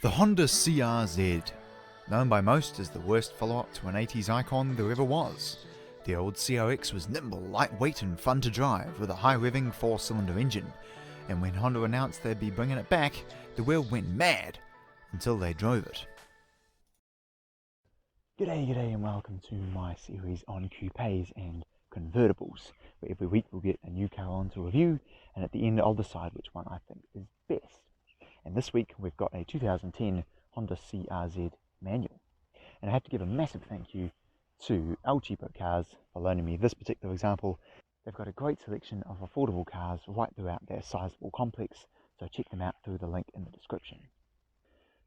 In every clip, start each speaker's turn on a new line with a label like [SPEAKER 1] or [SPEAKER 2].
[SPEAKER 1] The Honda CR-Z, known by most as the worst follow-up to an 80s icon there ever was. The old CRX was nimble, lightweight and fun to drive, with a high-revving 4-cylinder engine, and when Honda announced they'd be bringing it back, the world went mad, until they drove it.
[SPEAKER 2] G'day and welcome to my series on coupes and convertibles, where every week we'll get a new car on to review, and at the end I'll decide which one I think is best. And this week we've got a 2010 Honda CR-Z manual. And I have to give a massive thank you to Cheapo Cars for loaning me this particular example. They've got a great selection of affordable cars right throughout their sizable complex, so check them out through the link in the description.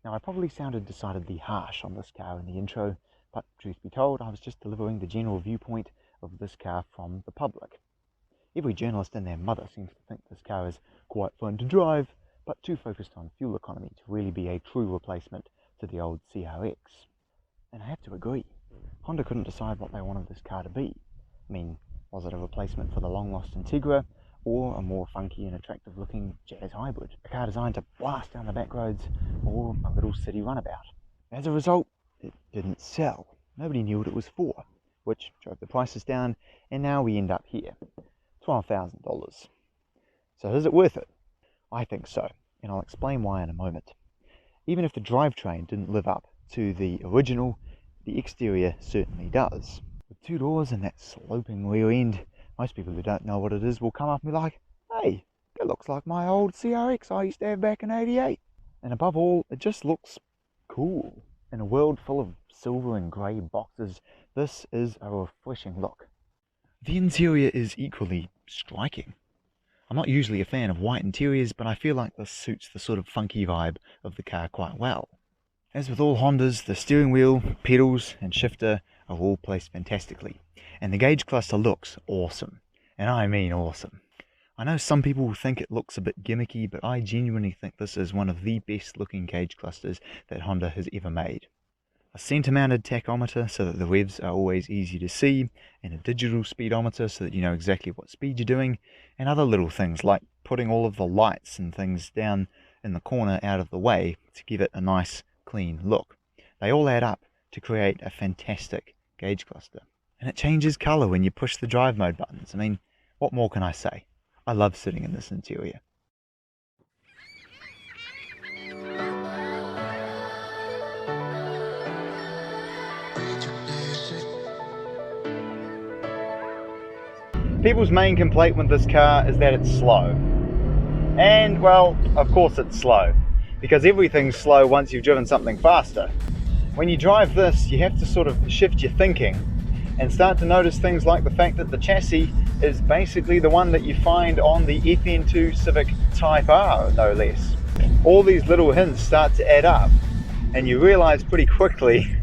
[SPEAKER 2] Now I probably sounded decidedly harsh on this car in the intro, but truth be told, I was just delivering the general viewpoint of this car from the public. Every journalist and their mother seems to think this car is quite fun to drive, but too focused on fuel economy to really be a true replacement to the old CRX. And I have to agree, Honda couldn't decide what they wanted this car to be. I mean, was it a replacement for the long-lost Integra, or a more funky and attractive looking Jazz hybrid? A car designed to blast down the back roads, or a little city runabout. As a result, it didn't sell. Nobody knew what it was for, which drove the prices down, and now we end up here, $12,000. So is it worth it? I think so, and I'll explain why in a moment. Even if the drivetrain didn't live up to the original, the exterior certainly does. With two doors and that sloping rear end, most people who don't know what it is will come up and be like, hey, that looks like my old CRX I used to have back in '88. And above all, it just looks cool. In a world full of silver and grey boxes, this is a refreshing look. The interior is equally striking. I'm not usually a fan of white interiors, but I feel like this suits the sort of funky vibe of the car quite well. As with all Hondas, the steering wheel, pedals and shifter are all placed fantastically, and the gauge cluster looks awesome, and I mean awesome. I know some people think it looks a bit gimmicky, but I genuinely think this is one of the best looking gauge clusters that Honda has ever made. A centre-mounted tachometer so that the revs are always easy to see, and a digital speedometer so that you know exactly what speed you're doing, and other little things like putting all of the lights and things down in the corner out of the way to give it a nice clean look. They all add up to create a fantastic gauge cluster. And it changes colour when you push the drive mode buttons. I mean, what more can I say? I love sitting in this interior. People's main complaint with this car is that it's slow. And, well, of course it's slow, because everything's slow once you've driven something faster. When you drive this, you have to sort of shift your thinking and start to notice things like the fact that the chassis is basically the one that you find on the FN2 Civic Type R, no less. All these little hints start to add up, and you realize pretty quickly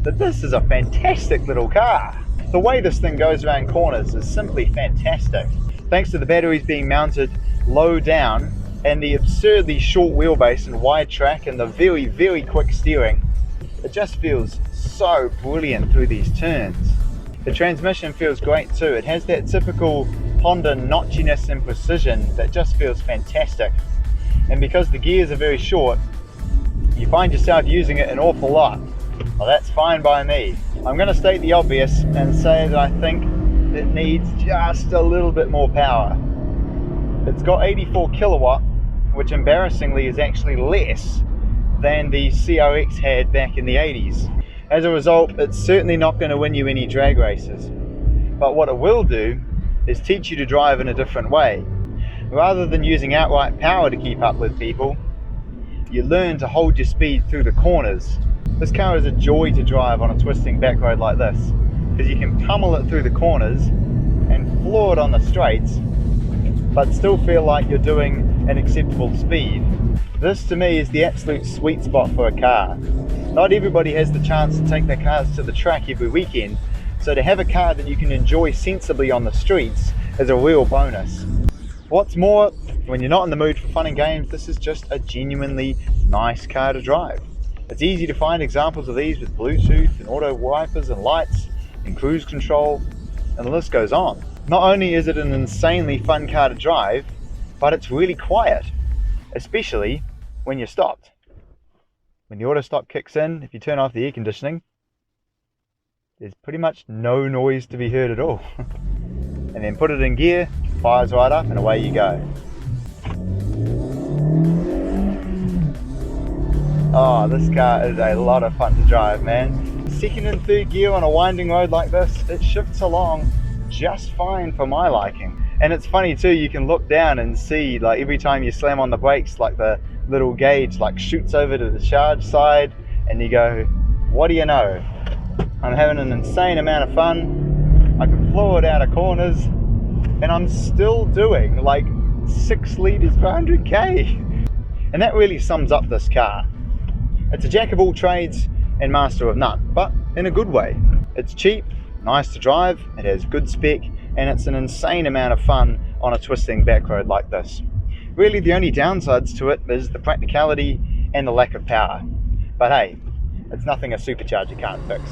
[SPEAKER 2] that this is a fantastic little car. The way this thing goes around corners is simply fantastic. Thanks to the batteries being mounted low down and the absurdly short wheelbase and wide track and the very, very quick steering, it just feels so brilliant through these turns. The transmission feels great too. It has that typical Honda notchiness and precision that just feels fantastic. And because the gears are very short, you find yourself using it an awful lot. Well, that's fine by me. I'm going to state the obvious and say that I think it needs just a little bit more power. It's got 84 kilowatt, which embarrassingly is actually less than the CRX had back in the 80s. As a result, it's certainly not going to win you any drag races. But what it will do is teach you to drive in a different way. Rather than using outright power to keep up with people, you learn to hold your speed through the corners. This car is a joy to drive on a twisting back road like this, because you can pummel it through the corners and floor it on the straights, but still feel like you're doing an acceptable speed. This to me is the absolute sweet spot for a car. Not everybody has the chance to take their cars to the track every weekend, so to have a car that you can enjoy sensibly on the streets is a real bonus. What's more, when you're not in the mood for fun and games, this is just a genuinely nice car to drive. It's easy to find examples of these with Bluetooth and auto wipers and lights and cruise control, and the list goes on. Not only is it an insanely fun car to drive, but it's really quiet, especially when you're stopped. when the auto stop kicks in, if you turn off the air conditioning, there's pretty much no noise to be heard at all. And then put it in gear, fires right up, and away you go. Oh, this car is a lot of fun to drive, man. Second and third gear on a winding road like this, it shifts along just fine for my liking. And it's funny too, you can look down and see, like, every time you slam on the brakes, like the little gauge like shoots over to the charge side, and you go, what do you know? I'm having an insane amount of fun. I can flow it out of corners, and I'm still doing like 6 litres per 100k. And that really sums up this car. It's a jack of all trades and master of none, but in a good way. It's cheap, nice to drive, it has good spec, and it's an insane amount of fun on a twisting back road like this. Really the only downsides to it is the practicality and the lack of power. But hey, it's nothing a supercharger can't fix.